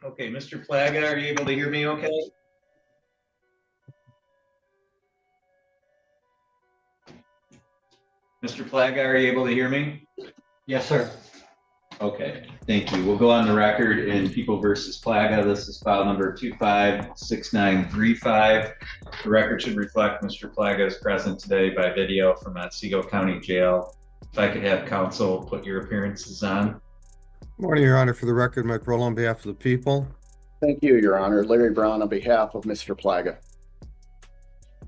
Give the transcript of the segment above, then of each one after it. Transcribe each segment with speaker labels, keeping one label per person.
Speaker 1: Okay, Mr. Plaga, are you able to hear me okay? Mr. Plaga, are you able to hear me?
Speaker 2: Yes, sir.
Speaker 1: Okay, thank you. We'll go on the record in People versus Plaga. This is file number 256935. The record should reflect Mr. Plaga is present today by video from Otsego County Jail. If I could have counsel put your appearances on.
Speaker 3: Morning, Your Honor. For the record, Mike Roll on behalf of the people.
Speaker 4: Thank you, Your Honor. Larry Brown on behalf of Mr. Plaga.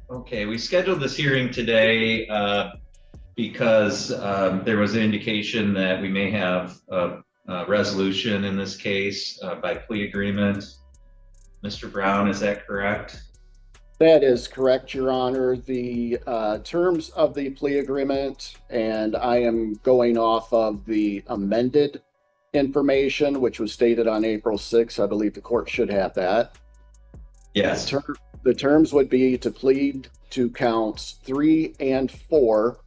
Speaker 1: Okay, we scheduled this hearing today because there was an indication that we may have a resolution in this case by plea agreement. Mr. Brown, is that correct?
Speaker 4: That is correct, Your Honor. The terms of the plea agreement, and I am going off of the amended information, which was stated on April 6th. I believe the court should have that.
Speaker 1: Yes.
Speaker 4: The terms would be to plead to counts 3 and 4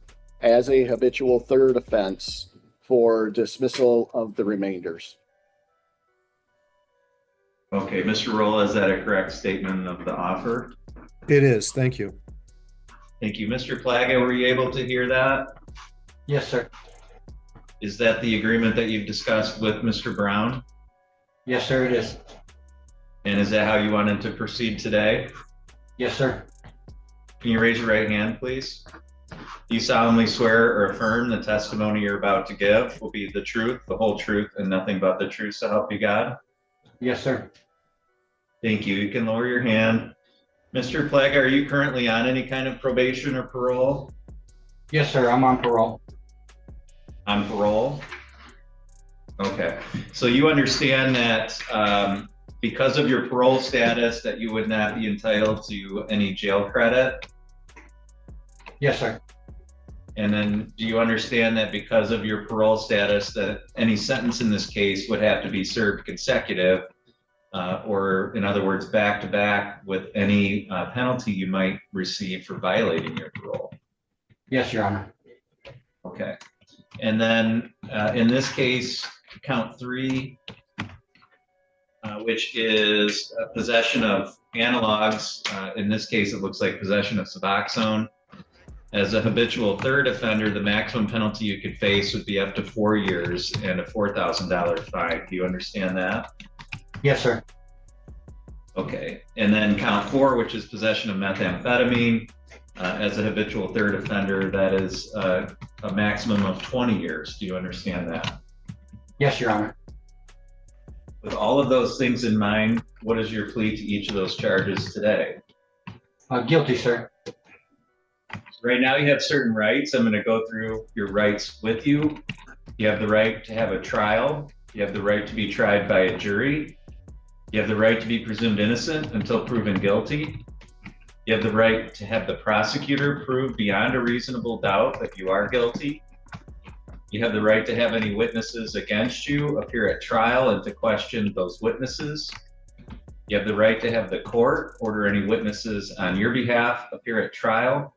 Speaker 4: as a habitual third offense for dismissal of the remainders.
Speaker 1: Okay, Mr. Roll, is that a correct statement of the offer?
Speaker 3: It is. Thank you.
Speaker 1: Thank you. Mr. Plaga, were you able to hear that?
Speaker 2: Yes, sir.
Speaker 1: Is that the agreement that you've discussed with Mr. Brown?
Speaker 2: Yes, sir, it is.
Speaker 1: And is that how you wanted to proceed today?
Speaker 2: Yes, sir.
Speaker 1: Can you raise your right hand, please? Do you solemnly swear or affirm the testimony you're about to give will be the truth, the whole truth, and nothing but the truth, so help you God?
Speaker 2: Yes, sir.
Speaker 1: Thank you. You can lower your hand. Mr. Plaga, are you currently on any kind of probation or parole?
Speaker 2: Yes, sir. I'm on parole.
Speaker 1: On parole? Okay. So you understand that because of your parole status that you would not be entitled to any jail credit?
Speaker 2: Yes, sir.
Speaker 1: And then do you understand that because of your parole status that any sentence in this case would have to be served consecutive or in other words, back to back with any penalty you might receive for violating your parole?
Speaker 2: Yes, Your Honor.
Speaker 1: Okay. And then in this case, count 3, which is possession of analogs. In this case, it looks like possession of Suboxone. As a habitual third offender, the maximum penalty you could face would be up to 4 years and a $4,000 fine. Do you understand that?
Speaker 2: Yes, sir.
Speaker 1: Okay. And then count 4, which is possession of methamphetamine. As a habitual third offender, that is a maximum of 20 years. Do you understand that?
Speaker 2: Yes, Your Honor.
Speaker 1: With all of those things in mind, what is your plea to each of those charges today?
Speaker 2: Guilty, sir.
Speaker 1: Right now you have certain rights. I'm going to go through your rights with you. You have the right to have a trial. You have the right to be tried by a jury. You have the right to be presumed innocent until proven guilty. You have the right to have the prosecutor prove beyond a reasonable doubt that you are guilty. You have the right to have any witnesses against you appear at trial and to question those witnesses. You have the right to have the court order any witnesses on your behalf appear at trial.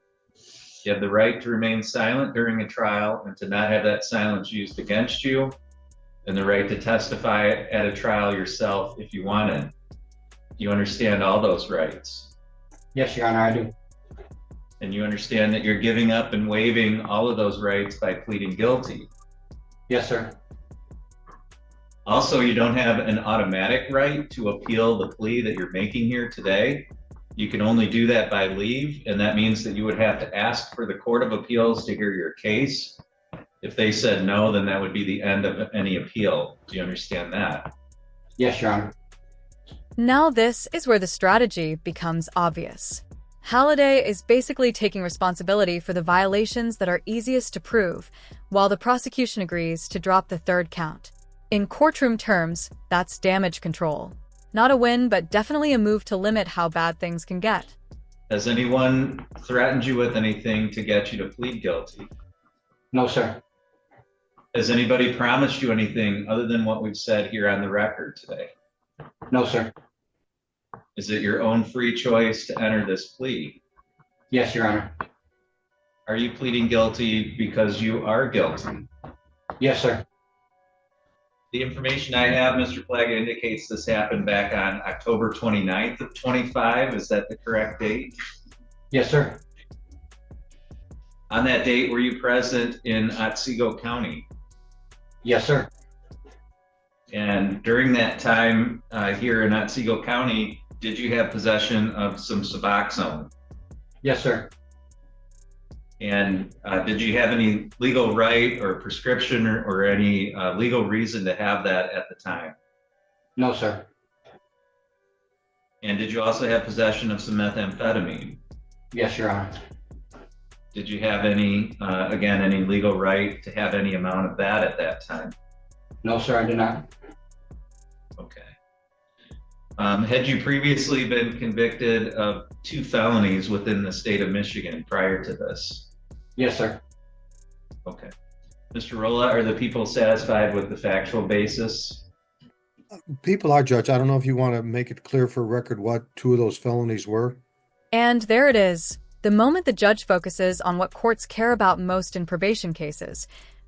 Speaker 1: You have the right to remain silent during a trial and to not have that silence used against you, and the right to testify at a trial yourself if you wanted. You understand all those rights?
Speaker 2: Yes, Your Honor, I do.
Speaker 1: And you understand that you're giving up and waiving all of those rights by pleading guilty?
Speaker 2: Yes, sir.
Speaker 1: Also, you don't have an automatic right to appeal the plea that you're making here today. You can only do that by leave, and that means that you would have to ask for the Court of Appeals to hear your case. If they said no, then that would be the end of any appeal. Do you understand that?
Speaker 2: Yes, Your Honor.
Speaker 5: Now this is where the strategy becomes obvious. Halliday is basically taking responsibility for the violations that are easiest to prove, while the prosecution agrees to drop the third count. In courtroom terms, that's damage control. Not a win, but definitely a move to limit how bad things can get.
Speaker 1: Has anyone threatened you with anything to get you to plead guilty?
Speaker 2: No, sir.
Speaker 1: Has anybody promised you anything other than what we've said here on the record today?
Speaker 2: No, sir.
Speaker 1: Is it your own free choice to enter this plea?
Speaker 2: Yes, Your Honor.
Speaker 1: Are you pleading guilty because you are guilty?
Speaker 2: Yes, sir.
Speaker 1: The information I have, Mr. Plaga, indicates this happened back on October 29th of 25. Is that the correct date?
Speaker 2: Yes, sir.
Speaker 1: On that date, were you present in Otsego County?
Speaker 2: Yes, sir.
Speaker 1: And during that time here in Otsego County, did you have possession of some Suboxone?
Speaker 2: Yes, sir.
Speaker 1: And did you have any legal right or prescription or any legal reason to have that at the time?
Speaker 2: No, sir.
Speaker 1: And did you also have possession of some methamphetamine?
Speaker 2: Yes, Your Honor.
Speaker 1: Did you have any, again, any legal right to have any amount of that at that time?
Speaker 2: No, sir, I did not.
Speaker 1: Okay. Had you previously been convicted of 2 felonies within the state of Michigan prior to this?
Speaker 2: Yes, sir.
Speaker 1: Okay. Mr. Rolla, are the people satisfied with the factual basis?
Speaker 3: People are, Judge. I don't know if you want to make it clear for record what 2 of those felonies were.
Speaker 5: And there it is. The moment the judge focuses on what courts care about most in probation cases: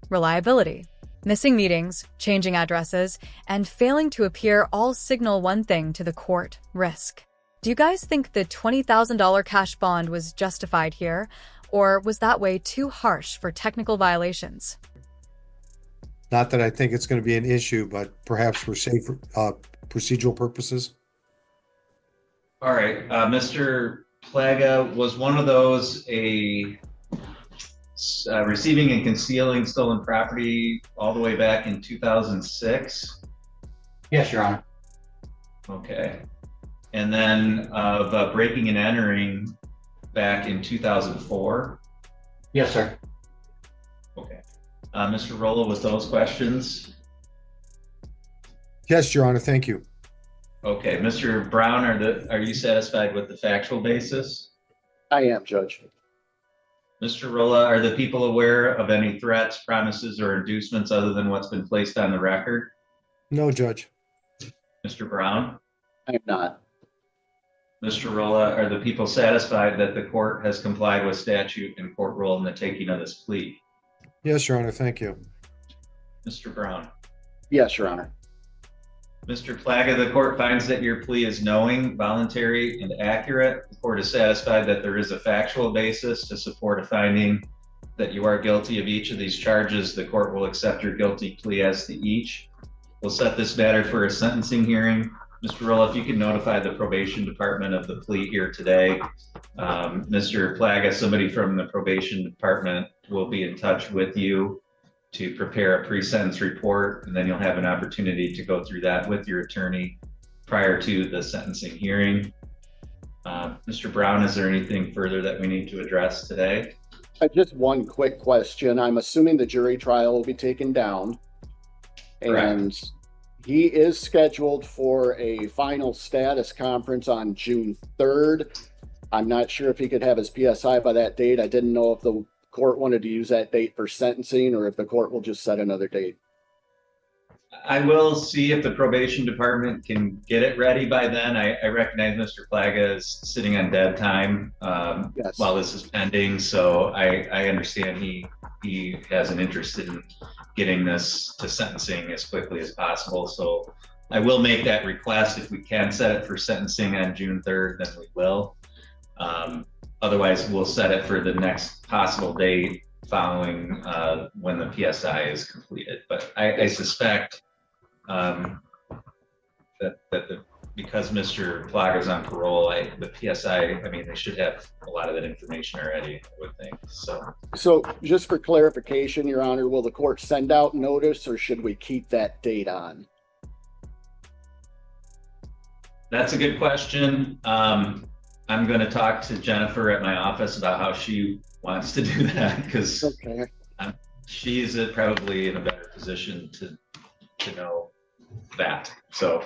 Speaker 5: reliability. Missing meetings, changing addresses, and failing to appear all signal one thing to the court: risk. Do you guys think the $20,000 cash bond was justified here, or was that way too harsh for technical violations?
Speaker 3: Not that I think it's going to be an issue, but perhaps for safer procedural purposes.
Speaker 1: All right, Mr. Plaga, was one of those receiving and concealing stolen property all the way back in 2006?
Speaker 2: Yes, Your Honor.
Speaker 1: Okay. And then of breaking and entering back in 2004?
Speaker 2: Yes, sir.
Speaker 1: Okay. Mr. Rolla, with those questions?
Speaker 3: Yes, Your Honor. Thank you.
Speaker 1: Okay. Mr. Brown, are you satisfied with the factual basis?
Speaker 4: I am, Judge.
Speaker 1: Mr. Rolla, are the people aware of any threats, promises, or inducements other than what's been placed on the record?
Speaker 3: No, Judge.
Speaker 1: Mr. Brown?
Speaker 4: I am not.
Speaker 1: Mr. Rolla, are the people satisfied that the court has complied with statute and court rule in the taking of this plea?
Speaker 3: Yes, Your Honor. Thank you.
Speaker 1: Mr. Brown?
Speaker 4: Yes, Your Honor.
Speaker 1: Mr. Plaga, the court finds that your plea is knowing, voluntary, and accurate. The court is satisfied that there is a factual basis to support a finding that you are guilty of each of these charges. The court will accept your guilty plea as to each. We'll set this matter for a sentencing hearing. Mr. Rolla, if you could notify the probation department of the plea here today. Mr. Plaga, somebody from the probation department will be in touch with you to prepare a pre-sentence report, and then you'll have an opportunity to go through that with your attorney prior to the sentencing hearing. Mr. Brown, is there anything further that we need to address today?
Speaker 4: Just one quick question. I'm assuming the jury trial will be taken down. And
Speaker 1: Correct.
Speaker 4: he is scheduled for a final status conference on June 3rd. I'm not sure if he could have his PSI by that date. I didn't know if the court wanted to use that date for sentencing or if the court will just set another date.
Speaker 1: I will see if the probation department can get it ready by then. I recognize Mr. Plaga is sitting on dead time
Speaker 4: Yes.
Speaker 1: while this is pending, so I understand he has an interest in getting this to sentencing as quickly as possible. So I will make that request. If we can set it for sentencing on June 3rd, then we will. Otherwise, we'll set it for the next possible date following when the PSI is completed. But I suspect because Mr. Plaga is on parole, the PSI, I mean, they should have a lot of that information already, I would think.
Speaker 4: So just for clarification, Your Honor, will the court send out notice or should we keep that date on?
Speaker 1: That's a good question. I'm going to talk to Jennifer at my office about how she wants to do that, because
Speaker 4: Okay.
Speaker 1: she's probably in a better position to know that. So,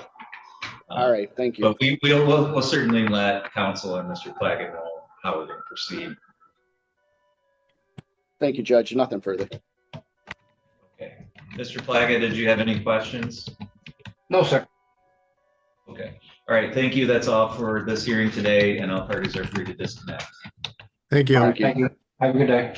Speaker 4: All right. Thank you.
Speaker 1: but we'll certainly let counsel and Mr. Plaga know how we're going to proceed.
Speaker 4: Thank you, Judge. Nothing further.
Speaker 1: Okay. Mr. Plaga, did you have any questions?
Speaker 2: No, sir.
Speaker 1: Okay. All right. Thank you. That's all for this hearing today, and all parties are free to disconnect.
Speaker 3: Thank you.
Speaker 2: All right, thank you. Have a good day.